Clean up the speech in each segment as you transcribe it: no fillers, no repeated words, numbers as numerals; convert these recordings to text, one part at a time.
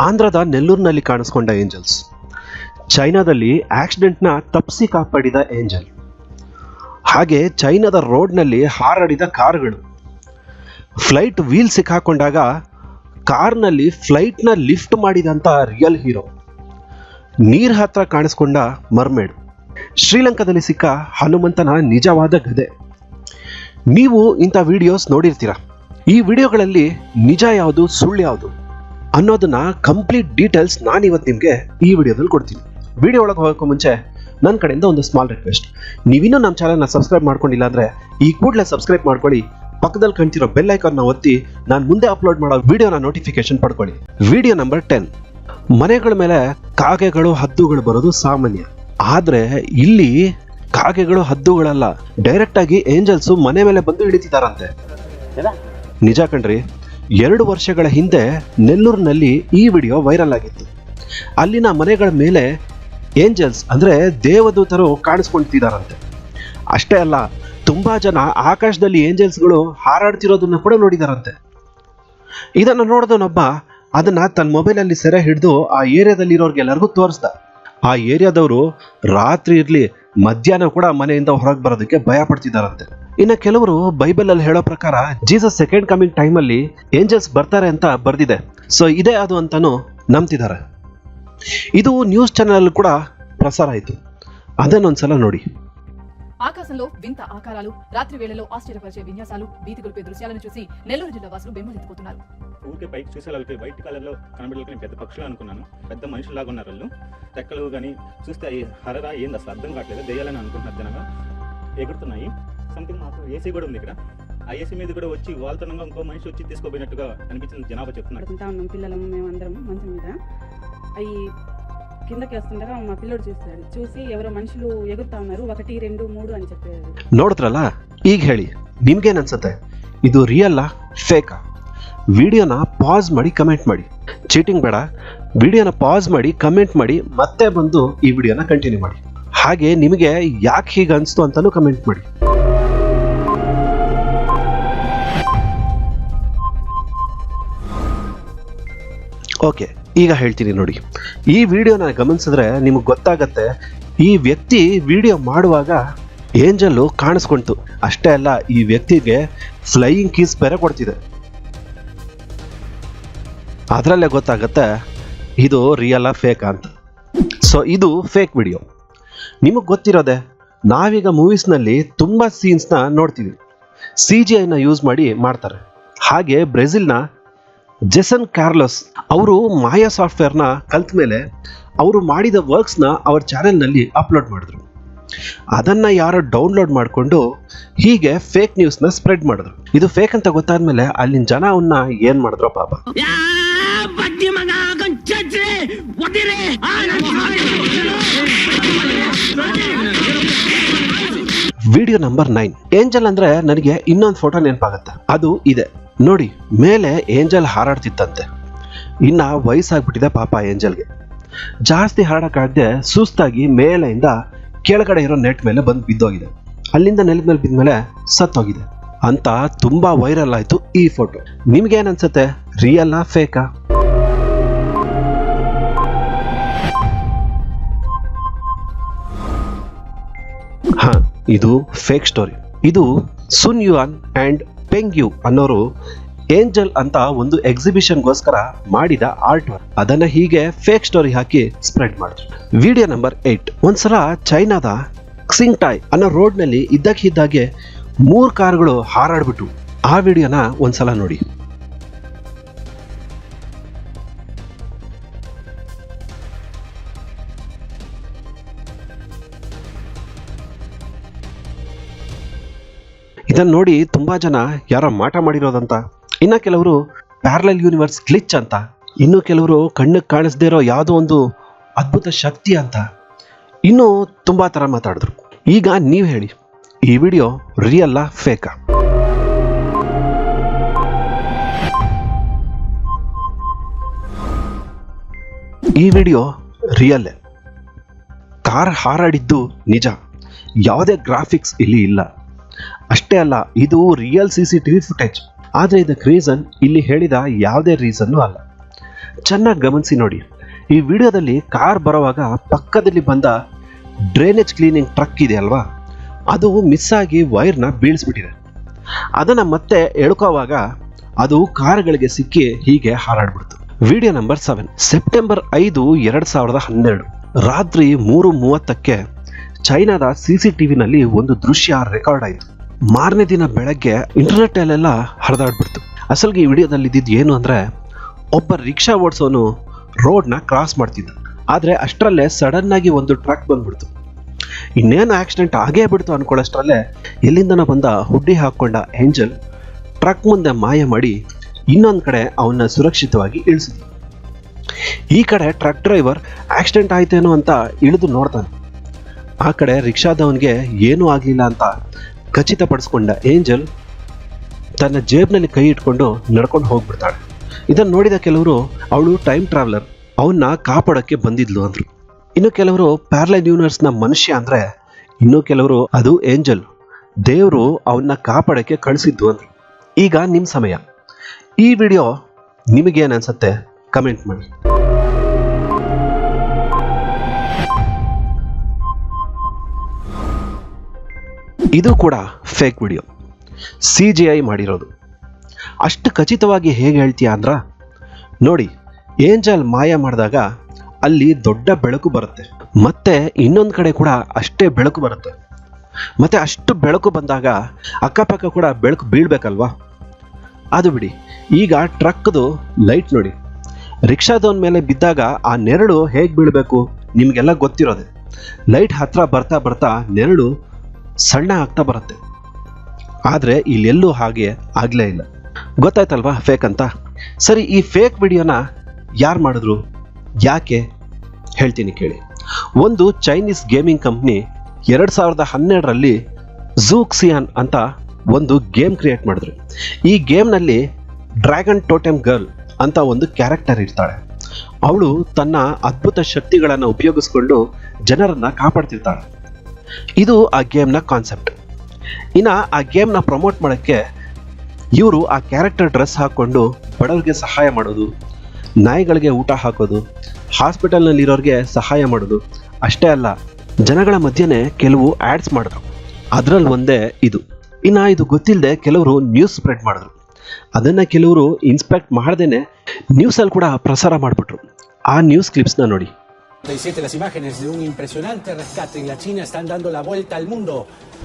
ಆಂಧ್ರದ ನೆಲ್ಲೂರಿನಲ್ಲಿ ಕಾಣಿಸ್ಕೊಂಡ ಏಂಜಲ್ಸ್, ಚೈನಾದಲ್ಲಿ ಆಕ್ಸಿಡೆಂಟ್ನ ತಪ್ಪಿಸಿ ಕಾಪಾಡಿದ ಏಂಜಲ್, ಹಾಗೆ ಚೈನಾದ ರೋಡ್ನಲ್ಲಿ ಹಾರಾಡಿದ ಕಾರುಗಳು, ಫ್ಲೈಟ್ ವೀಲ್ ಸಿಕ್ಕಾಕೊಂಡಾಗ ಕಾರ್ನಲ್ಲಿ ಫ್ಲೈಟ್ನ ಲಿಫ್ಟ್ ಮಾಡಿದಂಥ ರಿಯಲ್ ಹೀರೋ, ನೀರ್ ಹತ್ರ ಕಾಣಿಸ್ಕೊಂಡ ಮರ್ಮೇಡ್, ಶ್ರೀಲಂಕಾದಲ್ಲಿ ಸಿಕ್ಕ ಹನುಮಂತನ ನಿಜವಾದ ಗದೆ. ನೀವು ಇಂಥ ವಿಡಿಯೋಸ್ ನೋಡಿರ್ತೀರ. ಈ ವಿಡಿಯೋಗಳಲ್ಲಿ ನಿಜ ಯಾವುದು ಸುಳ್ಳು ಯಾವುದು ಅನ್ನೋದನ್ನ ಕಂಪ್ಲೀಟ್ ಡೀಟೇಲ್ಸ್ ನಾನಿವತ್ತು ನಿಮಗೆ ಈ ವಿಡಿಯೋದಲ್ಲಿ ಕೊಡ್ತೀನಿ. ವಿಡಿಯೋ ಒಳಗೆ ಹೋಗೋಕ್ಕೂ ಮುಂಚೆ ನನ್ನ ಕಡೆಯಿಂದ ಒಂದು ಸ್ಮಾಲ್ ರಿಕ್ವೆಸ್ಟ್. ನೀವಿನ್ನೂ ನಮ್ಮ ಚಾನಲ್ನ ಸಬ್ಸ್ಕ್ರೈಬ್ ಮಾಡ್ಕೊಂಡಿಲ್ಲ ಅಂದರೆ ಈ ಕೂಡಲೇ ಸಬ್ಸ್ಕ್ರೈಬ್ ಮಾಡ್ಕೊಳ್ಳಿ. ಪಕ್ಕದಲ್ಲಿ ಕಾಣ್ತಿರೋ ಬೆಲ್ ಐಕಾನ್ನ ಒತ್ತಿ ನಾನು ಮುಂದೆ ಅಪ್ಲೋಡ್ ಮಾಡೋ ವಿಡಿಯೋನ ನೋಟಿಫಿಕೇಶನ್ ಪಡ್ಕೊಳ್ಳಿ. Video number 10. ಮನೆಗಳ ಮೇಲೆ ಕಾಗೆಗಳು ಹದ್ದುಗಳು ಬರೋದು ಸಾಮಾನ್ಯ. ಆದ್ರೆ ಇಲ್ಲಿ ಕಾಗೆಗಳು ಹದ್ದುಗಳಲ್ಲ, ಡೈರೆಕ್ಟ್ ಆಗಿ ಏಂಜಲ್ಸ್ ಮನೆ ಮೇಲೆ ಬಂದು ಹಿಡಿತಿದಾರಂತೆ. ನಿಜ ಕಣ್ರಿ. 2 ವರ್ಷಗಳ ಹಿಂದೆ ನೆಲ್ಲೂರಿನಲ್ಲಿ ಈ ವಿಡಿಯೋ ವೈರಲ್ ಆಗಿತ್ತು. ಅಲ್ಲಿನ ಮನೆಗಳ ಮೇಲೆ ಏಂಜಲ್ಸ್ ಅಂದ್ರೆ ದೇವದೂತರು ಕಾಣಿಸ್ಕೊಳ್ತಿದಾರಂತೆ. ಅಷ್ಟೇ ಅಲ್ಲ, ತುಂಬಾ ಜನ ಆಕಾಶದಲ್ಲಿ ಏಂಜಲ್ಸ್ಗಳು ಹಾರಾಡ್ತಿರೋದನ್ನ ಕೂಡ ನೋಡಿದಾರಂತೆ. ಇದನ್ನು ನೋಡಿದವನೊಬ್ಬ ಅದನ್ನ ತನ್ನ ಮೊಬೈಲಲ್ಲಿ ಸೆರೆ ಹಿಡಿದು ಆ ಏರಿಯಾದಲ್ಲಿರೋರ್ಗೆಲ್ಲರಿಗೂ ತೋರಿಸ್ದ. ಆ ಏರಿಯಾದವರು ರಾತ್ರಿ ಇರ್ಲಿ ಮಧ್ಯಾಹ್ನ ಕೂಡ ಮನೆಯಿಂದ ಹೊರಗೆ ಬರೋದಕ್ಕೆ ಭಯ ಪಡ್ತಿದಾರಂತೆ. ಇನ್ನು ಕೆಲವರು ಬೈಬಲ್ ಅಲ್ಲಿ ಹೇಳೋ ಪ್ರಕಾರ ಜೀಸಸ್ ಸೆಕೆಂಡ್ ಕಮಿಂಗ್ ಟೈಮಲ್ಲಿ ಏಂಜಲ್ಸ್ ಬರ್ತಾರೆ ಅಂತ ಬರ್ದಿದೆ. ಸೊ ಇದೇ ಅದು ಅಂತಾನು ನಂಬ್ತಿದ್ದಾರೆ. ಇದು ನ್ಯೂಸ್ ಚಾನೆಲ್ ಕೂಡ ಪ್ರಸಾರ ಆಯಿತು. ಅದನ್ನೊಂದ್ಸಲ ನೋಡಿ. ఆకాశంలో వింత ఆకారాలు, రాత్రి వేళలో ఆశ్చర్యపరిచే విన్యాసాలు, భీతిగొలిపే దృశ్యాలను చూసి నెల్లూరు జిల్లా వాసులు బెంబెలెత్తిపోతున్నారు. ఊరికే పైకి చూసే వాళ్ళకి వైట్ కలర్ లో కనబడలేక నేను పెద్ద పక్షులు అనుకున్నాను. పెద్ద మనుషుల్లాగా ఉన్నారు వాళ్ళు. రెక్కలు కానీ చూస్తే అవి హరరా ఏంది అసలు అర్థం కావట్లేదు. దెయ్యాలని అనుకుంటున్నారు. జనంగా ఎగురుతున్నాయి. సంథింగ్ మాకు ఏసీ కూడా ఉంది ఇక్కడ. ఆ ఏసీ మీద కూడా వచ్చి వాళ్తనంగా ఇంకో మనిషి వచ్చి తీసుకోపోయినట్టుగా అనిపించింది. జనాభా చెప్తున్నారు. ఉన్నాం పిల్లలము మేమందరం మంచం మీద అవి కిందకి వస్తుండగా మా పిల్లడు చూస్తాడు. చూసి ఎవరో మనుషులు ఎగురుతా ఉన్నారు. 1 2 3 అని చెప్పారు. ನೋಡಿದ್ರಲ್ಲ, ಈಗ ಹೇಳಿ ನಿಮ್ಗೇನ್ ಅನ್ಸುತ್ತೆ? ಇದು ರಿಯಲ್ ಫೇಕಾ? ವಿಡಿಯೋನ ಪಾಸ್ ಮಾಡಿ ಕಮೆಂಟ್ ಮಾಡಿ. ಚೀಟಿಂಗ್ ಬೇಡ. ವಿಡಿಯೋನ ಪಾಸ್ ಮಾಡಿ ಕಮೆಂಟ್ ಮಾಡಿ ಮತ್ತೆ ಬಂದು ಈ ವಿಡಿಯೋನ ಕಂಟಿನ್ಯೂ ಮಾಡಿ. ಹಾಗೆ ನಿಮಗೆ ಯಾಕೆ ಹೀಗೆ ಅನಿಸ್ತು ಅಂತಾನೂ ಕಮೆಂಟ್ ಮಾಡಿ. ಓಕೆ, ಈಗ ಹೇಳ್ತೀನಿ ನೋಡಿ. ಈ ವಿಡಿಯೋನ ಗಮನಿಸಿದ್ರೆ ನಿಮಗೆ ಗೊತ್ತಾಗತ್ತೆ ಈ ವ್ಯಕ್ತಿ ವಿಡಿಯೋ ಮಾಡುವಾಗ ಏಂಜಲ್ ಕಾಣಿಸ್ಕೊಂತು. ಅಷ್ಟೇ ಅಲ್ಲ, ಈ ವ್ಯಕ್ತಿಗೆ ಫ್ಲೈಯಿಂಗ್ ಕೀಸ್ ಬೇರೆ ಕೊಡ್ತಿದೆ. ಅದರಲ್ಲೇ ಗೊತ್ತಾಗತ್ತೆ ಇದು ರಿಯಲ್ ಫೇಕ್ ಅಂತ. ಸೊ ಇದು ಫೇಕ್ ವಿಡಿಯೋ. ನಿಮಗೆ ಗೊತ್ತಿರೋದೆ, ನಾವೀಗ ಮೂವೀಸ್ನಲ್ಲಿ ತುಂಬ ಸೀನ್ಸ್ನ ನೋಡ್ತೀವಿ, CGI ಯೂಸ್ ಮಾಡಿ ಮಾಡ್ತಾರೆ. ಹಾಗೆ ಬ್ರೆಜಿಲ್ನ ಜೆಸನ್ ಕಾರ್ಲೋಸ್ ಅವರು ಮಾಯಾ ಸಾಫ್ಟ್ವೇರ್ನ ಕಲ್ತ ಮೇಲೆ ಅವರು ಮಾಡಿದ ವರ್ಕ್ಸ್ನ ಅವ್ರ ಚಾನೆಲ್ನಲ್ಲಿ ಅಪ್ಲೋಡ್ ಮಾಡಿದ್ರು. ಅದನ್ನ ಯಾರೋ ಡೌನ್ಲೋಡ್ ಮಾಡಿಕೊಂಡು ಹೀಗೆ ಫೇಕ್ ನ್ಯೂಸ್ನ ಸ್ಪ್ರೆಡ್ ಮಾಡಿದ್ರು. ಇದು ಫೇಕ್ ಅಂತ ಗೊತ್ತಾದ್ಮೇಲೆ ಅಲ್ಲಿನ ಜನ ಅವನ್ನ ಏನ್ ಮಾಡಿದ್ರು ಪಾಪ. Video number 9. ಏಂಜಲ್ ಅಂದ್ರೆ ನನಗೆ ಇನ್ನೊಂದು ಫೋಟೋ ನೆನಪಾಗತ್ತೆ. ಅದು ಇದೆ ನೋಡಿ. ಮೇಲೆ ಏಂಜಲ್ ಹಾರಾಡ್ತಿತ್ತಂತೆ. ಇನ್ನ ವಯಸ್ಸಾಗ್ಬಿಟ್ಟಿದೆ ಪಾಪ ಏಂಜಲ್ಗೆ. ಜಾಸ್ತಿ ಹಾರಾಡಕ್ಕಾಗದೆ ಸುಸ್ತಾಗಿ ಮೇಲೆಯಿಂದ ಕೆಳಗಡೆ ಇರೋ ನೆಟ್ ಮೇಲೆ ಬಂದು ಬಿದ್ದೋಗಿದೆ. ಅಲ್ಲಿಂದ ನೆಲದ ಮೇಲೆ ಬಿದ್ಮೇಲೆ ಸತ್ತೋಗಿದೆ ಅಂತ ತುಂಬಾ ವೈರಲ್ ಆಯ್ತು ಈ ಫೋಟೋ. ನಿಮ್ಗೇನ್ ಅನ್ಸುತ್ತೆ? ರಿಯಲ್ ಫೇಕಾ? ಹಾ, ಇದು ಫೇಕ್ ಸ್ಟೋರಿ. ಇದು ಸುನ್ ಯುವಾನ್ ಅಂಡ್ ಪೆಂಗ್ ಯು ಅನ್ನೋರು ಏಂಜಲ್ ಅಂತ ಒಂದು ಎಕ್ಸಿಬಿಷನ್ಗೋಸ್ಕರ ಮಾಡಿದ ಆರ್ಟ್ ವರ್ಕ್. ಅದನ್ನ ಹೀಗೆ ಫೇಕ್ ಸ್ಟೋರಿ ಹಾಕಿ ಸ್ಪ್ರೆಡ್ ಮಾಡಿದ್ರು. Video number 8. ಒಂದ್ಸಲ ಚೈನಾದ ಕ್ಸಿಂಗ್ಟಾಯ್ ಅನ್ನೋ ರೋಡ್ನಲ್ಲಿ ಇದ್ದಕ್ಕಿದ್ದಾಗೆ 3 ಕಾರುಗಳು ಹಾರಾಡ್ಬಿಟ್ಟು. ಆ ವಿಡಿಯೋನ ಒಂದ್ಸಲ ನೋಡಿ. ಇದನ್ನ ನೋಡಿ ತುಂಬಾ ಜನ ಯಾರೋ ಮಾಟ ಮಾಡಿರೋದಂತ, ಇನ್ನ ಕೆಲವರು ಪ್ಯಾರಲಲ್ ಯೂನಿವರ್ಸ್ ಗ್ಲಿಚ್ ಅಂತ, ಇನ್ನು ಕೆಲವರು ಕಣ್ಣಿಗೆ ಕಾಣಿಸದೇ ಇರೋ ಯಾವುದೋ ಒಂದು ಅದ್ಭುತ ಶಕ್ತಿ ಅಂತ, ಇನ್ನೂ ತುಂಬಾ ತರ ಮಾತಾಡಿದ್ರು. ಈಗ ನೀವು ಹೇಳಿ, ಈ ವಿಡಿಯೋ ರಿಯಲ್ ಫೇಕಾ? ಈ ವಿಡಿಯೋ ರಿಯಲ್. ಕಾರ್ ಹಾರಾಡಿದ್ದು ನಿಜ. ಯಾವುದೇ ಗ್ರಾಫಿಕ್ಸ್ ಇಲ್ಲಿ ಇಲ್ಲ. ಅಷ್ಟೇ ಅಲ್ಲ, ಇದು ರಿಯಲ್ CCTV ಫುಟೇಜ್. ಆದರೆ ಇದಕ್ಕೆ ರೀಸನ್ ಇಲ್ಲಿ ಹೇಳಿದ ಯಾವುದೇ ರೀಸನ್ನು ಅಲ್ಲ. ಚೆನ್ನಾಗಿ ಗಮನಿಸಿ ನೋಡಿ. ಈ ವಿಡಿಯೋದಲ್ಲಿ ಕಾರ್ ಬರುವಾಗ ಪಕ್ಕದಲ್ಲಿ ಬಂದ ಡ್ರೈನೇಜ್ ಕ್ಲೀನಿಂಗ್ ಟ್ರಕ್ ಇದೆ ಅಲ್ವಾ, ಅದು ಮಿಸ್ ಆಗಿ ವೈರ್ನ ಬೀಳಿಸ್ಬಿಟ್ಟಿದೆ. ಅದನ್ನು ಮತ್ತೆ ಎಳ್ಕೋವಾಗ ಅದು ಕಾರ್ಗಳಿಗೆ ಸಿಕ್ಕಿ ಹೀಗೆ ಹಾರಾಡ್ಬಿಡ್ತು. Video number 7. ಸೆಪ್ಟೆಂಬರ್ 5, 2012 ರಾತ್ರಿ 3:30ಕ್ಕೆ ಚೈನಾದ CCTVನಲ್ಲಿ ಒಂದು ದೃಶ್ಯ ರೆಕಾರ್ಡ್ ಆಯಿತು. ಮಾರನೇ ದಿನ ಬೆಳಗ್ಗೆ ಇಂಟರ್ನೆಟ್ ಅಲ್ಲೆಲ್ಲ ಹರಿದಾಡ್ಬಿಡ್ತು. ಅಸಲ್ಗೆ ಈ ವಿಡಿಯೋದಲ್ಲಿ ಇದ್ದಿದ್ದು ಏನು ಅಂದರೆ, ಒಬ್ಬ ರಿಕ್ಷಾ ಓಡಿಸೋನು ರೋಡ್ನ ಕ್ರಾಸ್ ಮಾಡ್ತಿದ್ದ. ಆದರೆ ಅಷ್ಟರಲ್ಲೇ ಸಡನ್ ಆಗಿ ಒಂದು ಟ್ರಕ್ ಬಂದ್ಬಿಡ್ತು. ಇನ್ನೇನು ಆಕ್ಸಿಡೆಂಟ್ ಆಗೇ ಬಿಡ್ತು ಅನ್ಕೊಳ್ಳೋಷ್ಟರಲ್ಲೇ ಎಲ್ಲಿಂದನೋ ಬಂದ ಹುಡ್ಡಿ ಹಾಕ್ಕೊಂಡ ಏಂಜಲ್ ಟ್ರಕ್ ಮುಂದೆ ಮಾಯ ಮಾಡಿ ಇನ್ನೊಂದು ಕಡೆ ಅವನ್ನ ಸುರಕ್ಷಿತವಾಗಿ ಇಳಿಸಿದ್ಲು. ಈ ಕಡೆ ಟ್ರಕ್ ಡ್ರೈವರ್ ಆಕ್ಸಿಡೆಂಟ್ ಆಯ್ತೇನೋ ಅಂತ ಇಳಿದು ನೋಡ್ತಾನೆ. ಆ ಕಡೆ ರಿಕ್ಷಾದವನಿಗೆ ಏನೂ ಆಗಲಿಲ್ಲ ಅಂತ ಖಚಿತಪಡಿಸ್ಕೊಂಡ ಏಂಜಲ್ ತನ್ನ ಜೇಬ್ನಲ್ಲಿ ಕೈ ಇಟ್ಕೊಂಡು ನಡ್ಕೊಂಡು ಹೋಗ್ಬಿಡ್ತಾಳೆ. ಇದನ್ನು ನೋಡಿದ ಕೆಲವರು ಅವಳು ಟೈಮ್ ಟ್ರಾವೆಲರ್, ಅವನ್ನ ಕಾಪಾಡೋಕ್ಕೆ ಬಂದಿದ್ಲು ಅಂದರು. ಇನ್ನು ಕೆಲವರು ಪ್ಯಾರಲಲ್ ಯೂನಿವರ್ಸ್ನ ಮನುಷ್ಯ ಅಂದರೆ, ಇನ್ನೂ ಕೆಲವರು ಅದು ಏಂಜಲ್, ದೇವರು ಅವನ್ನ ಕಾಪಾಡೋಕ್ಕೆ ಕಳಿಸಿದ್ದು ಅಂದರು. ಈಗ ನಿಮ್ಮ ಸಮಯ. ಈ ವಿಡಿಯೋ ನಿಮಗೇನು ಅನ್ಸುತ್ತೆ ಕಮೆಂಟ್ ಮಾಡಿ. ಇದು ಕೂಡ ಫೇಕ್ ವಿಡಿಯೋ, CGI ಮಾಡಿರೋದು. ಅಷ್ಟು ಖಚಿತವಾಗಿ ಹೇಗೆ ಹೇಳ್ತೀಯ ಅಂದ್ರ, ನೋಡಿ, ಏಂಜಲ್ ಮಾಯ ಮಾಡಿದಾಗ ಅಲ್ಲಿ ದೊಡ್ಡ ಬೆಳಕು ಬರುತ್ತೆ, ಮತ್ತೆ ಇನ್ನೊಂದು ಕಡೆ ಕೂಡ ಅಷ್ಟೇ ಬೆಳಕು ಬರುತ್ತೆ. ಮತ್ತೆ ಅಷ್ಟು ಬೆಳಕು ಬಂದಾಗ ಅಕ್ಕಪಕ್ಕ ಕೂಡ ಬೆಳಕು ಬೀಳ್ಬೇಕಲ್ವಾ? ಅದು ಬಿಡಿ, ಈಗ ಟ್ರಕ್ದು ಲೈಟ್ ನೋಡಿ. ರಿಕ್ಷಾದವನ ಮೇಲೆ ಬಿದ್ದಾಗ ಆ ನೆರಳು ಹೇಗೆ ಬೀಳಬೇಕು ನಿಮಗೆಲ್ಲ ಗೊತ್ತಿರೋದೆ. ಲೈಟ್ ಹತ್ರ ಬರ್ತಾ ಬರ್ತಾ ನೆರಳು ಸಣ್ಣ ಆಗ್ತಾ ಬರುತ್ತೆ. ಆದರೆ ಇಲ್ಲೆಲ್ಲೂ ಹಾಗೆ ಆಗಲೇ ಇಲ್ಲ. ಗೊತ್ತಾಯ್ತಲ್ವಾ ಫೇಕ್ ಅಂತ? ಸರಿ, ಈ ಫೇಕ್ ವಿಡಿಯೋನ ಯಾರು ಮಾಡಿದ್ರು, ಯಾಕೆ ಹೇಳ್ತೀನಿ ಕೇಳಿ. ಒಂದು ಚೈನೀಸ್ ಗೇಮಿಂಗ್ ಕಂಪ್ನಿ 2012ರಲ್ಲಿ ಝೂಕ್ಸಿಯಾನ್ ಅಂತ ಒಂದು ಗೇಮ್ ಕ್ರಿಯೇಟ್ ಮಾಡಿದ್ರು. ಈ ಗೇಮ್ನಲ್ಲಿ ಡ್ರ್ಯಾಗನ್ ಟೋಟೆಮ್ ಗರ್ಲ್ ಅಂತ ಒಂದು ಕ್ಯಾರೆಕ್ಟರ್ ಇರ್ತಾಳೆ. ಅವಳು ತನ್ನ ಅದ್ಭುತ ಶಕ್ತಿಗಳನ್ನು ಉಪಯೋಗಿಸ್ಕೊಂಡು ಜನರನ್ನ ಕಾಪಾಡ್ತಿರ್ತಾಳೆ. ಇದು ಆ ಗೇಮ್ನ ಕಾನ್ಸೆಪ್ಟ್. ಇನ್ನು ಆ ಗೇಮ್ನ ಪ್ರಮೋಟ್ ಮಾಡೋಕ್ಕೆ ಇವರು ಆ ಕ್ಯಾರೆಕ್ಟರ್ ಡ್ರೆಸ್ ಹಾಕ್ಕೊಂಡು ಬಡವರಿಗೆ ಸಹಾಯ ಮಾಡೋದು, ನಾಯಿಗಳಿಗೆ ಊಟ ಹಾಕೋದು, ಹಾಸ್ಪಿಟಲ್ನಲ್ಲಿರೋರಿಗೆ ಸಹಾಯ ಮಾಡೋದು ಅಷ್ಟೇ ಅಲ್ಲ, ಜನಗಳ ಮಧ್ಯೆನೇ ಕೆಲವು ಆ್ಯಡ್ಸ್ ಮಾಡಿದ್ರು. ಅದರಲ್ಲಿ ಒಂದೇ ಇದು. ಇನ್ನು ಇದು ಗೊತ್ತಿಲ್ಲದೆ ಕೆಲವರು ನ್ಯೂಸ್ ಸ್ಪ್ರೆಡ್ ಮಾಡಿದ್ರು. ಅದನ್ನು ಕೆಲವರು ಇನ್ಸ್ಪೆಕ್ಟ್ ಮಾಡ್ದೇನೆ ನ್ಯೂಸಲ್ಲಿ ಕೂಡ ಪ್ರಸಾರ ಮಾಡಿಬಿಟ್ರು. ಆ ನ್ಯೂಸ್ ಕ್ಲಿಪ್ಸ್ನ ನೋಡಿ. 37 las imágenes de un impresionante rescate en la China están dando la vuelta al mundo.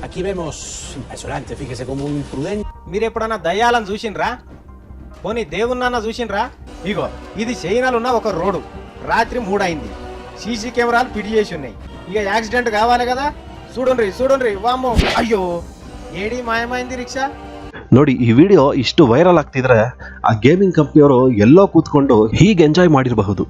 Aquí vemos impresionante, fíjese como un imprudente. మీరు ఎప్పుడన్నా దయ్యాలను చూసిండ్రా? పోనీ దేవుణ్ణన్నా చూసిండ్రా? ఇగో ఇది చైనాలో ఉన్న ఒక రోడ్డు. రాత్రి 3 అయింది. సీసీ కెమెరాలు ఫిట్ చేసి ఉన్నాయి. ఇక యాక్సిడెంట్ కావాలి కదా, చూడండి వామ్మో, అయ్యో ఏడి మాయమైంది రిక్షా. ನೋಡಿ, ಈ ವಿಡಿಯೋ ಇಷ್ಟು ವೈರಲ್ ಆಗ್ತಿದ್ರೆ ಆ ಗೇಮಿಂಗ್ ಕಂಪ್ನಿಯವರು ಎಲ್ಲೋ ಕೂತ್ಕೊಂಡು ಹೀಗೆ ಎಂಜಾಯ್ ಮಾಡಿರಬಹುದು.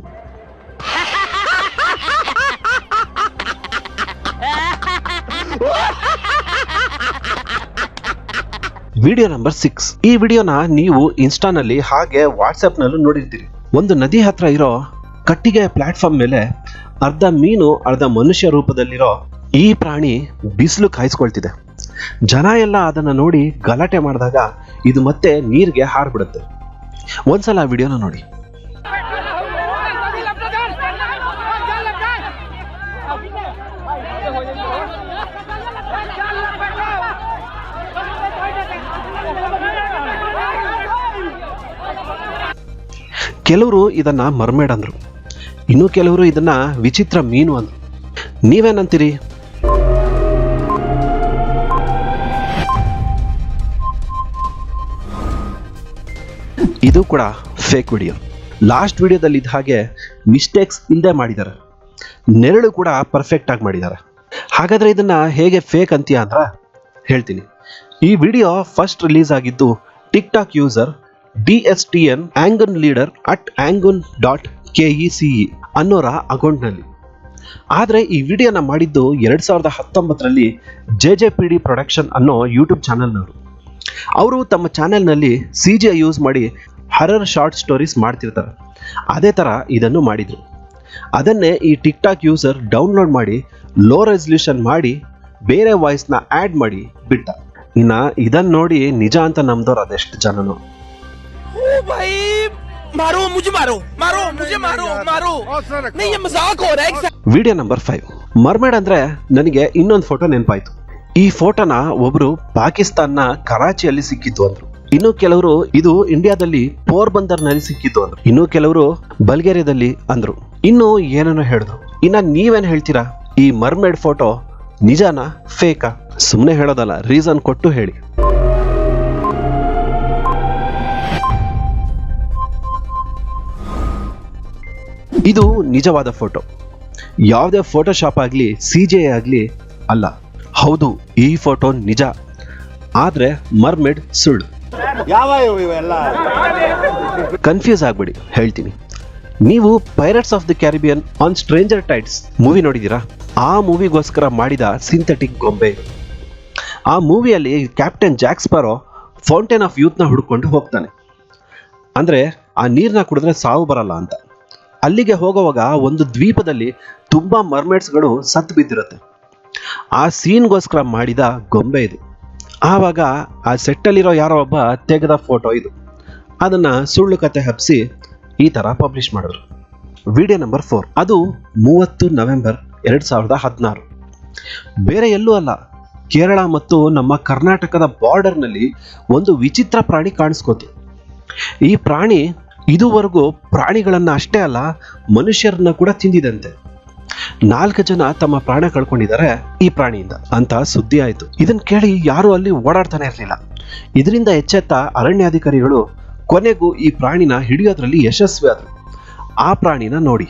Video number 6. ಈ ವಿಡಿಯೋನ ನೀವು ಇನ್ಸ್ಟಾನಲ್ಲಿ ಹಾಗೆ ವಾಟ್ಸಪ್ನಲ್ಲೂ ನೋಡಿರ್ತೀರಿ. ಒಂದು ನದಿ ಹತ್ರ ಇರೋ ಕಟ್ಟಿಗೆ ಪ್ಲಾಟ್ಫಾರ್ಮ್ ಮೇಲೆ ಅರ್ಧ ಮೀನು ಅರ್ಧ ಮನುಷ್ಯ ರೂಪದಲ್ಲಿರೋ ಈ ಪ್ರಾಣಿ ಬಿಸಿಲು ಕಾಯಿಸ್ಕೊಳ್ತಿದೆ. ಜನ ಎಲ್ಲ ಅದನ್ನು ನೋಡಿ ಗಲಾಟೆ ಮಾಡಿದಾಗ ಇದು ಮತ್ತೆ ನೀರಿಗೆ ಹಾರ್ಬಿಡುತ್ತೆ. ಒಂದ್ಸಲ ಆ ವಿಡಿಯೋನ ನೋಡಿ. ಕೆಲವರು ಇದನ್ನ ಮರ್ಮೇಡ್ ಅಂದ್ರು, ಇನ್ನು ಕೆಲವರು ಇದನ್ನ ವಿಚಿತ್ರ ಮೀನು ಅಂದ್ರು. ನೀವೇನಂತೀರಿ? ಇದು ಕೂಡ ಫೇಕ್ ವಿಡಿಯೋ. ಲಾಸ್ಟ್ ವಿಡಿಯೋದಲ್ಲಿ ಇದ್ದ ಹಾಗೆ ಮಿಸ್ಟೇಕ್ಸ್ ಇಲ್ಲದೆ ಮಾಡಿದ್ದಾರೆ, ನೆರಳು ಕೂಡ ಪರ್ಫೆಕ್ಟ್ ಆಗಿ ಮಾಡಿದ್ದಾರೆ. ಹಾಗಾದ್ರೆ ಇದನ್ನ ಹೇಗೆ ಫೇಕ್ ಅಂತೀಯ ಅಂತ ಹೇಳ್ತೀನಿ. ಈ ವಿಡಿಯೋ ಫಸ್ಟ್ ರಿಲೀಸ್ ಆಗಿದ್ದು TikTok user DSTN Angun leader @angun.kece ಅನ್ನೋರ ಅಕೌಂಟ್ನಲ್ಲಿ. ಆದರೆ ಈ ವಿಡಿಯೋನ ಮಾಡಿದ್ದು 2019ರಲ್ಲಿ JJPD ಪ್ರೊಡಕ್ಷನ್ ಅನ್ನೋ ಯೂಟ್ಯೂಬ್ ಚಾನೆಲ್ನವರು. ಅವರು ತಮ್ಮ ಚಾನೆಲ್ನಲ್ಲಿ CGI ಯೂಸ್ ಮಾಡಿ ಹರರ್ ಶಾರ್ಟ್ ಸ್ಟೋರೀಸ್ ಮಾಡ್ತಿರ್ತಾರೆ. ಅದೇ ಥರ ಇದನ್ನು ಮಾಡಿದರು. ಅದನ್ನೇ ಈ ಟಿಕ್ಟಾಕ್ ಯೂಸರ್ ಡೌನ್ಲೋಡ್ ಮಾಡಿ ಲೋ ರೆಸಲ್ಯೂಷನ್ ಮಾಡಿ ಬೇರೆ ವಾಯ್ಸ್ನ ಆ್ಯಡ್ ಮಾಡಿ ಬಿಟ್ಟ. ಇನ್ನು ಇದನ್ನು ನೋಡಿ ನಿಜ ಅಂತ ನಂಬ್ದವ್ರು ಅದೆಷ್ಟು ಜನನು. मारो मुझे मारो मारो मुझे मारो मारो नहीं ये मजाक हो रहा है। Video number 5. ಮರ್ಮೇಡ್ ಅಂದ್ರೆ ನನಗೆ ಇನ್ನೊಂದು ಫೋಟೋ ನೆನಪಾಯ್ತು. ಈ ಫೋಟೋನ ಒಬ್ರು ಪಾಕಿಸ್ತಾನ್ನ ಕರಾಚಿಯಲ್ಲಿ ಸಿಕ್ಕಿತ್ತು ಅಂದ್ರು. ಇನ್ನು ಕೆಲವರು ಇದು ಇಂಡಿಯಾದಲ್ಲಿ ಪೋರ್ಬಂದರ್ ನಲ್ಲಿ ಸಿಕ್ಕಿತ್ತು ಅಂದ್ರು. ಇನ್ನು ಕೆಲವರು ಬಲ್ಗೇರಿಯಾದಲ್ಲಿ ಅಂದ್ರು. ಇನ್ನು ಏನೇನೋ ಹೇಳಿದ್ರು. ಇನ್ನ ನೀವೇನ್ ಹೇಳ್ತೀರಾ? ಈ ಮರ್ಮೇಡ್ ಫೋಟೋ ನಿಜಾನಾ ಫೇಕಾ? ಸುಮ್ಮನೆ ಹೇಳೋದಲ್ಲ, ರೀಸನ್ ಕೊಟ್ಟು ಹೇಳಿ. ಇದು ನಿಜವಾದ ಫೋಟೋ. ಯಾವುದೇ ಫೋಟೋಶಾಪ್ ಆಗಲಿ CGI ಆಗಲಿ ಅಲ್ಲ. ಹೌದು, ಈ ಫೋಟೋ ನಿಜ, ಆದ್ರೆ ಮರ್ಮೇಡ್ ಸುಳ್ಳು. ಕನ್ಫ್ಯೂಸ್ ಆಗ್ಬೇಡಿ, ಹೇಳ್ತೀನಿ. ನೀವು pirates of the Caribbean on stranger tides movie ನೋಡಿದೀರಾ? ಆ ಮೂವಿಗೋಸ್ಕರ ಮಾಡಿದ ಸಿಂಥೆಟಿಕ್ ಗೊಂಬೆ ಇದು. ಆ ಮೂವಿಯಲ್ಲಿ captain Jack Sparrow fountain of ಯೂತ್ನ ಹುಡ್ಕೊಂಡು ಹೋಗ್ತಾನೆ. ಅಂದ್ರೆ ಆ ನೀರನ್ನ ಕುಡಿದ್ರೆ ಸಾವು ಬರಲ್ಲ ಅಂತ. ಅಲ್ಲಿಗೆ ಹೋಗುವಾಗ ಒಂದು ದ್ವೀಪದಲ್ಲಿ ತುಂಬಾ ಮರ್ಮೇಡ್ಸ್ಗಳು ಸತ್ತು ಬಿದ್ದಿರುತ್ತೆ. ಆ ಸೀನ್ಗೋಸ್ಕರ ಮಾಡಿದ ಗೊಂಬೆ ಇದು. ಆವಾಗ ಆ ಸೆಟ್ಟಲ್ಲಿರೋ ಯಾರೋ ಒಬ್ಬ ತೆಗೆದ ಫೋಟೋ ಇದು. ಅದನ್ನ ಸುಳ್ಳು ಕತೆ ಹಬ್ಬಿಸಿ ಈ ತರ ಪಬ್ಲಿಷ್ ಮಾಡಿದ್ರು. Video number 4. ಅದು 30 ನವೆಂಬರ್ 2016. ಬೇರೆ ಎಲ್ಲೂ ಅಲ್ಲ, ಕೇರಳ ಮತ್ತು ನಮ್ಮ ಕರ್ನಾಟಕದ ಬಾರ್ಡರ್ನಲ್ಲಿ ಒಂದು ವಿಚಿತ್ರ ಪ್ರಾಣಿ ಕಾಣಿಸ್ಕೋತು. ಈ ಪ್ರಾಣಿ ಇದುವರೆಗೂ ಪ್ರಾಣಿಗಳನ್ನ ಅಷ್ಟೇ ಅಲ್ಲ, ಮನುಷ್ಯರನ್ನ ಕೂಡ ತಿಂದಿದಂತೆ. 4 ಜನ ತಮ್ಮ ಪ್ರಾಣ ಕಳ್ಕೊಂಡಿದ್ದಾರೆ ಈ ಪ್ರಾಣಿಯಿಂದ ಅಂತ ಸುದ್ದಿ ಆಯ್ತು. ಇದನ್ನ ಕೇಳಿ ಯಾರು ಅಲ್ಲಿ ಓಡಾಡ್ತಾನೆ ಇರಲಿಲ್ಲ. ಇದರಿಂದ ಎಚ್ಚೆತ್ತ ಅರಣ್ಯಾಧಿಕಾರಿಗಳು ಕೊನೆಗೂ ಈ ಪ್ರಾಣಿನ ಹಿಡಿಯೋದ್ರಲ್ಲಿ ಯಶಸ್ವಿ ಆದ್ರು. ಆ ಪ್ರಾಣಿನ ನೋಡಿ.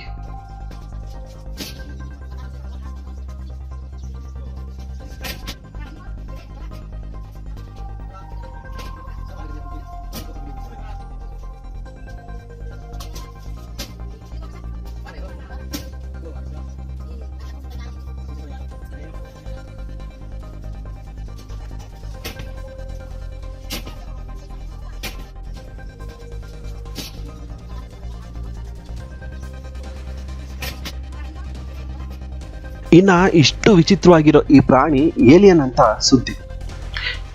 ಇನ್ನ ಇಷ್ಟು ವಿಚಿತ್ರವಾಗಿರೋ ಈ ಪ್ರಾಣಿ ಏಲಿಯನ್ ಅಂತ ಸುದ್ದಿ.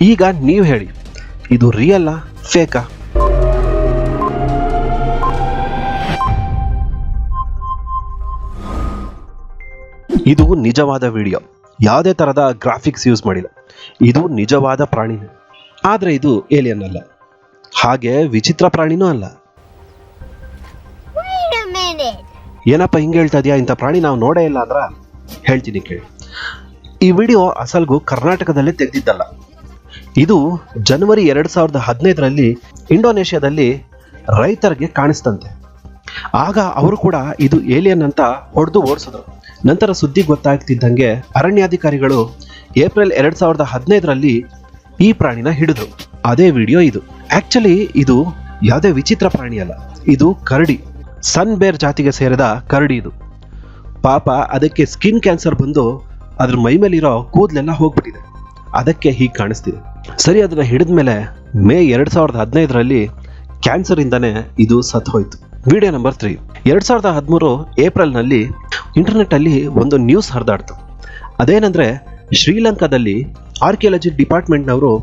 ಈಗ ನೀವು ಹೇಳಿ, ಇದು ರಿಯಲ್ಲಾ ಫೇಕಾ? ಇದು ನಿಜವಾದ ವಿಡಿಯೋ, ಯಾವುದೇ ತರದ ಗ್ರಾಫಿಕ್ಸ್ ಯೂಸ್ ಮಾಡಿಲ್ಲ. ಇದು ನಿಜವಾದ ಪ್ರಾಣಿನೇ, ಆದ್ರೆ ಇದು ಏಲಿಯನ್ ಅಲ್ಲ, ಹಾಗೆ ವಿಚಿತ್ರ ಪ್ರಾಣಿನೂ ಅಲ್ಲ. ಏನಪ್ಪ ಹಿಂಗೆ ಹೇಳ್ತಾ ಇದೆಯಾ? ಇಂಥ ಪ್ರಾಣಿ ನಾವು ನೋಡೇ ಇಲ್ಲ ಅಂದ್ರ ಹೇಳ್ತೀನಿ ಕೇಳಿ. ಈ ವಿಡಿಯೋ ಅಸಲ್ಗೂ ಕರ್ನಾಟಕದಲ್ಲೇ ತೆಗೆದಿದ್ದಲ್ಲ. ಇದು ಜನವರಿ 2015ರಲ್ಲಿ ಇಂಡೋನೇಷ್ಯಾದಲ್ಲಿ ರೈತರಿಗೆ ಕಾಣಿಸ್ತಂತೆ. ಆಗ ಅವರು ಕೂಡ ಇದು ಏಲಿಯನ್ ಅಂತ ಹೊಡೆದು ಓಡಿಸಿದ್ರು. ನಂತರ ಸುದ್ದಿ ಗೊತ್ತಾಗ್ತಿದ್ದಂಗೆ ಅರಣ್ಯಾಧಿಕಾರಿಗಳು ಏಪ್ರಿಲ್ 2015ರಲ್ಲಿ ಈ ಪ್ರಾಣಿನ ಹಿಡಿದ್ರು. ಅದೇ ವಿಡಿಯೋ ಇದು. ಆಕ್ಚುಲಿ ಇದು ಯಾವುದೇ ವಿಚಿತ್ರ ಪ್ರಾಣಿ ಅಲ್ಲ, ಇದು ಕರಡಿ. ಸನ್ ಬೇರ್ ಜಾತಿಗೆ ಸೇರಿದ ಕರಡಿ ಇದು. ಪಾಪ ಅದಕ್ಕೆ ಸ್ಕಿನ್ ಕ್ಯಾನ್ಸರ್ ಬಂದು ಅದ್ರ ಮೈ ಮೇಲಿರೋ ಕೂದಲೆಲ್ಲ ಹೋಗ್ಬಿಟ್ಟಿದೆ, ಅದಕ್ಕೆ ಹೀಗೆ ಕಾಣಿಸ್ತಿದೆ. ಸರಿ, ಅದನ್ನ ಹಿಡಿದ್ಮೇಲೆ ಮೇ 2015ರಲ್ಲಿ ಕ್ಯಾನ್ಸರ್ ಇಂದಾನೆ ಇದು ಸತ್ತು ಹೋಯ್ತು. Video number 3. 2013 ಏಪ್ರಿಲ್ನಲ್ಲಿ ಇಂಟರ್ನೆಟ್ ಅಲ್ಲಿ ಒಂದು ನ್ಯೂಸ್ ಹರಿದಾಡ್ತು. ಅದೇನಂದ್ರೆ, ಶ್ರೀಲಂಕಾದಲ್ಲಿ ಆರ್ಕಿಯಾಲಜಿ ಡಿಪಾರ್ಟ್ಮೆಂಟ್ನವರು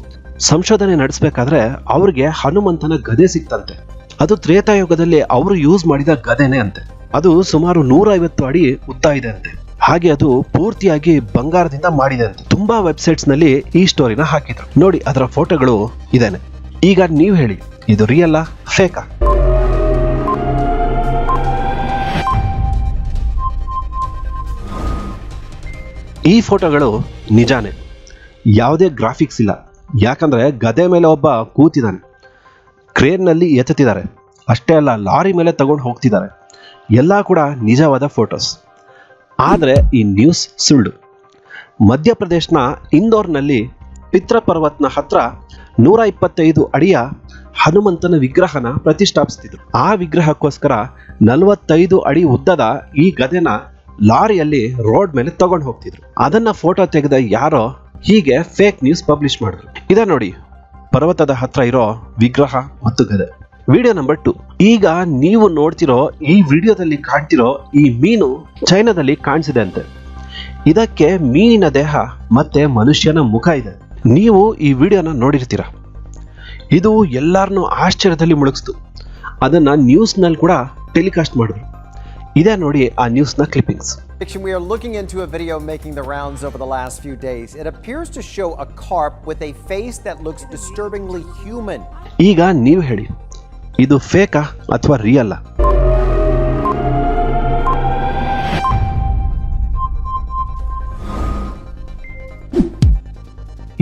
ಸಂಶೋಧನೆ ನಡೆಸಬೇಕಾದ್ರೆ ಅವ್ರಿಗೆ ಹನುಮಂತನ ಗದೆ ಸಿಕ್ತಂತೆ. ಅದು ತ್ರೇತಾಯುಗದಲ್ಲಿ ಅವರು ಯೂಸ್ ಮಾಡಿದ ಗದೆನೆ ಅಂತೆ. ಅದು ಸುಮಾರು 150 ಅಡಿ ಉದ್ದ ಇದೆ ಅಂತೆ. ಹಾಗೆ ಅದು ಪೂರ್ತಿಯಾಗಿ ಬಂಗಾರದಿಂದ ಮಾಡಿದೆ ಅಂತೆ. ತುಂಬಾ ವೆಬ್ಸೈಟ್ಸ್ ನಲ್ಲಿ ಈ ಸ್ಟೋರಿನ ಹಾಕಿದ್ರು. ನೋಡಿ, ಅದರ ಫೋಟೋಗಳು ಇದೇನೆ. ಈಗ ನೀವು ಹೇಳಿ, ಇದು ರಿಯಲ್ಲಾ ಫೇಕಾ? ಈ ಫೋಟೋಗಳು ನಿಜಾನೇ, ಯಾವುದೇ ಗ್ರಾಫಿಕ್ಸ್ ಇಲ್ಲ. ಯಾಕಂದ್ರೆ ಗದೆ ಮೇಲೆ ಒಬ್ಬ ಕೂತಿದ್ದಾನೆ, ಕ್ರೇನ್ ನಲ್ಲಿ ಎತ್ತುತ್ತಿದ್ದಾರೆ. ಅಷ್ಟೇ ಅಲ್ಲ, ಲಾರಿ ಮೇಲೆ ತಗೊಂಡು ಹೋಗ್ತಿದ್ದಾರೆ. ಎಲ್ಲ ಕೂಡ ನಿಜವಾದ ಫೋಟೋಸ್. ಆದರೆ ಈ ನ್ಯೂಸ್ ಸುಳ್ಳು. ಮಧ್ಯಪ್ರದೇಶನ ಇಂದೋರ್ನಲ್ಲಿ ಪಿತ್ರಪರ್ವತ್ನ ಹತ್ರ 125 ಅಡಿಯ ಹನುಮಂತನ ವಿಗ್ರಹನ ಪ್ರತಿಷ್ಠಾಪಿಸ್ತಿದ್ರು. ಆ ವಿಗ್ರಹಕ್ಕೋಸ್ಕರ 45 ಅಡಿ ಉದ್ದದ ಈ ಗದೆನ ಲಾರಿಯಲ್ಲಿ ರೋಡ್ ಮೇಲೆ ತಗೊಂಡು ಹೋಗ್ತಿದ್ರು. ಅದನ್ನ ಫೋಟೋ ತೆಗೆದ ಯಾರೋ ಹೀಗೆ ಫೇಕ್ ನ್ಯೂಸ್ ಪಬ್ಲಿಷ್ ಮಾಡಿದ್ರು. ಇದ ನೋಡಿ, ಪರ್ವತದ ಹತ್ರ ಇರೋ ವಿಗ್ರಹ ಮತ್ತು ಗದೆ. Video number 2. ಈಗ ನೀವು ನೋಡ್ತಿರೋ ಈ ವಿಡಿಯೋದಲ್ಲಿ ಕಾಣ್ತಿರೋ ಈ ಮೀನು ಚೈನಾದಲ್ಲಿ ಕಾಣಿಸಿದೆ ಅಂತೆ. ಇದಕ್ಕೆ ಮೀನಿನ ದೇಹ ಮತ್ತೆ ಮನುಷ್ಯನ ಮುಖ ಇದೆ. ನೀವು ಈ ವಿಡಿಯೋನ ನೋಡಿರ್ತೀರ. ಇದು ಎಲ್ಲರನ್ನೂ ಆಶ್ಚರ್ಯದಲ್ಲಿ ಮುಳುಗಿಸ್ತು. ಅದನ್ನು ನ್ಯೂಸ್ನಲ್ಲಿ ಕೂಡ ಟೆಲಿಕಾಸ್ಟ್ ಮಾಡಿದ್ರು. ಇದೇ ನೋಡಿ ಆ ನ್ಯೂಸ್ನ clippings. We are looking into a video making the rounds over the last few days. It appears to show a carp with a face that looks disturbingly human. ಈಗ ನೀವು ಹೇಳಿ, ಇದು ಫೇಕಾ ಅಥವಾ ರಿಯಲ್ಲಾ?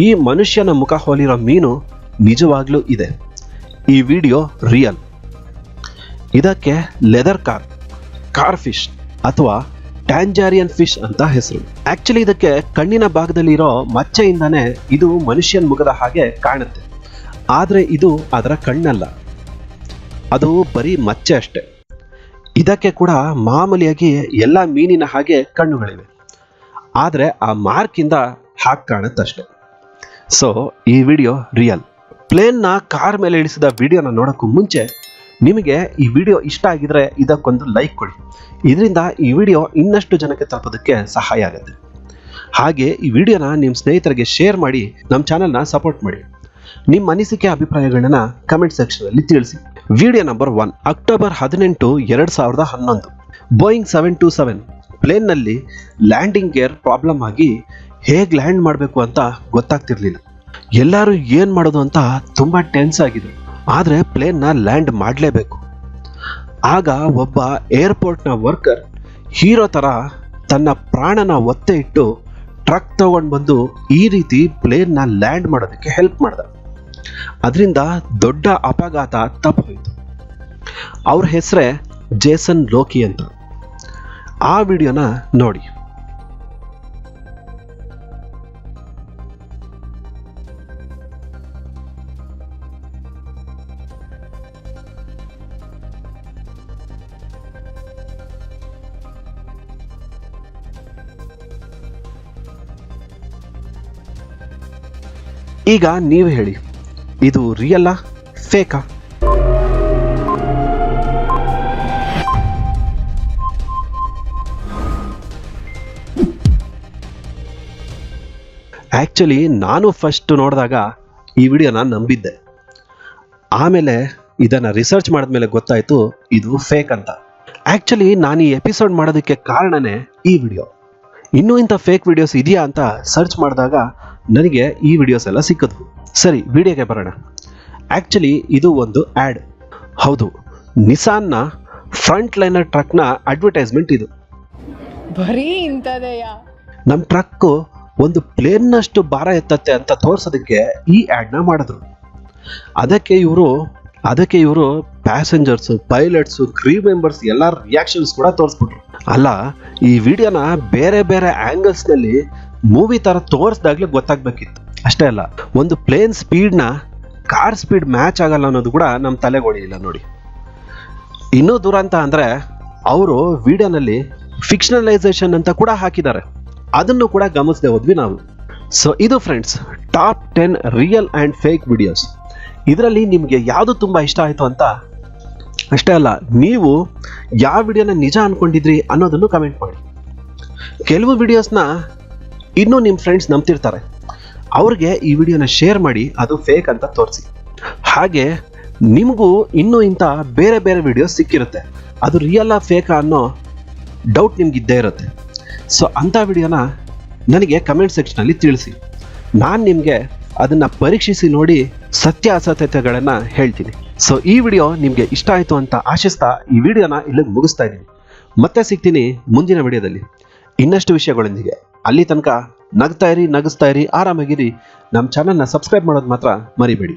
ಈ ಮನುಷ್ಯನ ಮುಖ ಹೋಲಿರೋ ಮೀನು ನಿಜವಾಗ್ಲೂ ಇದೆ. ಈ ವಿಡಿಯೋ ರಿಯಲ್. ಇದಕ್ಕೆ ಲೆದರ್ ಕಾರ್ ಫಿಶ್ ಅಥವಾ ಟ್ಯಾಂಜಾರಿಯನ್ ಫಿಶ್ ಅಂತ ಹೆಸರು. ಆಕ್ಚುಲಿ ಇದಕ್ಕೆ ಕಣ್ಣಿನ ಭಾಗದಲ್ಲಿರೋ ಮಚ್ಚೆಯಿಂದಾನೇ ಇದು ಮನುಷ್ಯನ ಮುಖದ ಹಾಗೆ ಕಾಣುತ್ತೆ. ಆದರೆ ಇದು ಅದರ ಕಣ್ಣಲ್ಲ, ಅದು ಬರೀ ಮಚ್ಚೆ ಅಷ್ಟೆ. ಇದಕ್ಕೆ ಕೂಡ ಮಾಮೂಲಿಯಾಗಿ ಎಲ್ಲ ಮೀನಿನ ಹಾಗೆ ಕಣ್ಣುಗಳಿವೆ, ಆದರೆ ಆ ಮಾರ್ಕಿಂದ ಹಾಗೆ ಕಾಣುತ್ತಷ್ಟೆ. ಸೊ ಈ ವಿಡಿಯೋ ರಿಯಲ್. ಪ್ಲೇನ್ನ ಕಾರ್ ಮೇಲೆ ಇಳಿಸಿದ ವಿಡಿಯೋನ ನೋಡೋಕ್ಕೂ ಮುಂಚೆ ನಿಮಗೆ ಈ ವಿಡಿಯೋ ಇಷ್ಟ ಆಗಿದ್ರೆ ಇದಕ್ಕೊಂದು ಲೈಕ್ ಕೊಡಿ. ಇದರಿಂದ ಈ ವಿಡಿಯೋ ಇನ್ನಷ್ಟು ಜನಕ್ಕೆ ತಲುಪೋದಕ್ಕೆ ಸಹಾಯ ಆಗುತ್ತೆ. ಹಾಗೆ ಈ ವಿಡಿಯೋನ ನಿಮ್ಮ ಸ್ನೇಹಿತರಿಗೆ ಶೇರ್ ಮಾಡಿ ನಮ್ಮ ಚಾನಲ್ನ ಸಪೋರ್ಟ್ ಮಾಡಿ. ನಿಮ್ಮ ಅನಿಸಿಕೆ ಅಭಿಪ್ರಾಯಗಳನ್ನ ಕಮೆಂಟ್ ಸೆಕ್ಷನಲ್ಲಿ ತಿಳಿಸಿ. Video number 1, October 18, 2011. ಬೋಯಿಂಗ್ 727 ಪ್ಲೇನ್ನಲ್ಲಿ ಲ್ಯಾಂಡಿಂಗ್ ಗೇರ್ ಪ್ರಾಬ್ಲಮ್ ಆಗಿ ಹೇಗೆ ಲ್ಯಾಂಡ್ ಮಾಡಬೇಕು ಅಂತ ಗೊತ್ತಾಗ್ತಿರ್ಲಿಲ್ಲ. ಎಲ್ಲರೂ ಏನು ಮಾಡೋದು ಅಂತ ತುಂಬ ಟೆನ್ಸ್ ಆಗಿದ್ರು. ಆದರೆ ಪ್ಲೇನ್ನ ಲ್ಯಾಂಡ್ ಮಾಡಲೇಬೇಕು. ಆಗ ಒಬ್ಬ ಏರ್ಪೋರ್ಟ್ನ ವರ್ಕರ್ ಹೀರೋ ಥರ ತನ್ನ ಪ್ರಾಣನ ಒತ್ತೆ ಇಟ್ಟು ಟ್ರಕ್ ತಗೊಂಡು ಬಂದು ಈ ರೀತಿ ಪ್ಲೇನ್ನ ಲ್ಯಾಂಡ್ ಮಾಡೋದಕ್ಕೆ ಹೆಲ್ಪ್ ಮಾಡ್ದ. ಅದರಿಂದ ದೊಡ್ಡ ಅಪಘಾತ ತಪ್ಪೋಯ್ತು. ಅವ್ರ ಹೆಸರೇ ಜೇಸನ್ ಲೋಕಿ ಅಂತ. ಆ ವಿಡಿಯೋನ ನೋಡಿ. ಈಗ ನೀವು ಹೇಳಿ, ಇದು ರಿಯಲ್ಲಾ ಫೇಕಾ? ಆಕ್ಚುಲಿ ನಾನು ಫಸ್ಟ್ ನೋಡಿದಾಗ ಈ ವಿಡಿಯೋನ ನಂಬಿದ್ದೆ. ಆಮೇಲೆ ಇದನ್ನು ರಿಸರ್ಚ್ ಮಾಡಿದ್ಮೇಲೆ ಗೊತ್ತಾಯಿತು ಇದು ಫೇಕ್ ಅಂತ. ಆಕ್ಚುಲಿ ನಾನು ಈ ಎಪಿಸೋಡ್ ಮಾಡೋದಕ್ಕೆ ಕಾರಣನೇ ಈ ವಿಡಿಯೋ. ಇನ್ನೂ ಇಂಥ ಫೇಕ್ ವಿಡಿಯೋಸ್ ಇದೆಯಾ ಅಂತ ಸರ್ಚ್ ಮಾಡಿದಾಗ ನನಗೆ ಈ ವಿಡಿಯೋಸ್ ಎಲ್ಲ ಸಿಕ್ಕಿದ್ವು. ಸರಿ, ವಿಡಿಯೋಗೆ ಬರೋಣ. ಆ್ಯಕ್ಚುಲಿ ಇದು ಒಂದು ಆ್ಯಡ್. ಹೌದು, ನಿಸಾನ್ನ ಫ್ರಂಟ್ ಲೈನರ್ ಟ್ರಕ್ನ ಅಡ್ವರ್ಟೈಸ್ಮೆಂಟ್ ಇದು. ಬರೀ ಇಂಥದೆಯಾ? ನಮ್ಮ ಟ್ರಕ್ಕು ಒಂದು ಪ್ಲೇನ್ನಷ್ಟು ಭಾರ ಎತ್ತತ್ತೆ ಅಂತ ತೋರಿಸೋದಕ್ಕೆ ಈ ಆ್ಯಡ್ನ ಮಾಡಿದ್ರು. ಅದಕ್ಕೆ ಇವರು ಪ್ಯಾಸೆಂಜರ್ಸು, ಪೈಲಟ್ಸು, ಕ್ರೂ ಮೆಂಬರ್ಸ್ ಎಲ್ಲ ರಿಯಾಕ್ಷನ್ಸ್ ಕೂಡ ತೋರಿಸ್ಬಿಟ್ರು. ಅಲ್ಲ, ಈ ವಿಡಿಯೋನ ಬೇರೆ ಬೇರೆ ಆ್ಯಂಗಲ್ಸ್ನಲ್ಲಿ ಮೂವಿ ಥರ ತೋರಿಸ್ದಾಗಲೇ ಗೊತ್ತಾಗಬೇಕಿತ್ತು. ಅಷ್ಟೇ ಅಲ್ಲ, ಒಂದು ಪ್ಲೇನ್ ಸ್ಪೀಡ್ನ ಕಾರ್ ಸ್ಪೀಡ್ ಮ್ಯಾಚ್ ಆಗಲ್ಲ ಅನ್ನೋದು ಕೂಡ ನಮ್ಮ ತಲೆಗೊಳಿಲ್ಲ ನೋಡಿ. ಇನ್ನೂ ದೂರ ಅಂತ ಅಂದರೆ ಅವರು ವಿಡಿಯೋನಲ್ಲಿ ಫಿಕ್ಷನಲೈಸೇಷನ್ ಅಂತ ಕೂಡ ಹಾಕಿದ್ದಾರೆ. ಅದನ್ನು ಕೂಡ ಗಮನಿಸದೆ ಹೋದ್ವಿ ನಾವು. ಸೊ ಇದು friends, top 10 real and fake videos. ಇದರಲ್ಲಿ ನಿಮಗೆ ಯಾವುದು ತುಂಬ ಇಷ್ಟ ಆಯಿತು ಅಂತ ಅಷ್ಟೇ ಅಲ್ಲ, ನೀವು ಯಾವ ವಿಡಿಯೋನ ನಿಜ ಅಂದ್ಕೊಂಡಿದ್ರಿ ಅನ್ನೋದನ್ನು ಕಮೆಂಟ್ ಮಾಡಿ. ಕೆಲವು ವಿಡಿಯೋಸ್ನ ಇನ್ನೂ ನಿಮ್ಮ ಫ್ರೆಂಡ್ಸ್ ನಂಬ್ತಿರ್ತಾರೆ, ಅವ್ರಿಗೆ ಈ ವಿಡಿಯೋನ ಶೇರ್ ಮಾಡಿ ಅದು ಫೇಕ್ ಅಂತ ತೋರಿಸಿ. ಹಾಗೆ ನಿಮಗೂ ಇನ್ನೂ ಇಂಥ ಬೇರೆ ಬೇರೆ ವಿಡಿಯೋಸ್ ಸಿಕ್ಕಿರುತ್ತೆ, ಅದು ರಿಯಲ್ಲಾ ಫೇಕಾ ಅನ್ನೋ ಡೌಟ್ ನಿಮ್ಗಿದ್ದೇ ಇರುತ್ತೆ. ಸೊ ಅಂಥ ವಿಡಿಯೋನ ನನಗೆ ಕಮೆಂಟ್ ಸೆಕ್ಷನಲ್ಲಿ ತಿಳಿಸಿ. ನಾನು ನಿಮಗೆ ಅದನ್ನು ಪರೀಕ್ಷಿಸಿ ನೋಡಿ ಸತ್ಯಾಸತ್ಯತೆಗಳನ್ನು ಹೇಳ್ತೀನಿ. ಸೊ ಈ ವಿಡಿಯೋ ನಿಮಗೆ ಇಷ್ಟ ಆಯಿತು ಅಂತ ಆಶಿಸ್ತಾ ಈ ವಿಡಿಯೋನ ಇಲ್ಲಿಗೆ ಮುಗಿಸ್ತಾ ಇದ್ದೀನಿ. ಮತ್ತೆ ಸಿಗ್ತೀನಿ ಮುಂದಿನ ವಿಡಿಯೋದಲ್ಲಿ ಇನ್ನಷ್ಟು ವಿಷಯಗಳೊಂದಿಗೆ. ಅಲ್ಲಿ ತನಕ ನಗಿಸ್ತಾ ಇರಿ, ಆರಾಮಾಗಿರಿ. ನಮ್ಮ ಚಾನಲ್ನ ಸಬ್ಸ್ಕ್ರೈಬ್ ಮಾಡೋದು ಮಾತ್ರ ಮರಿಬೇಡಿ.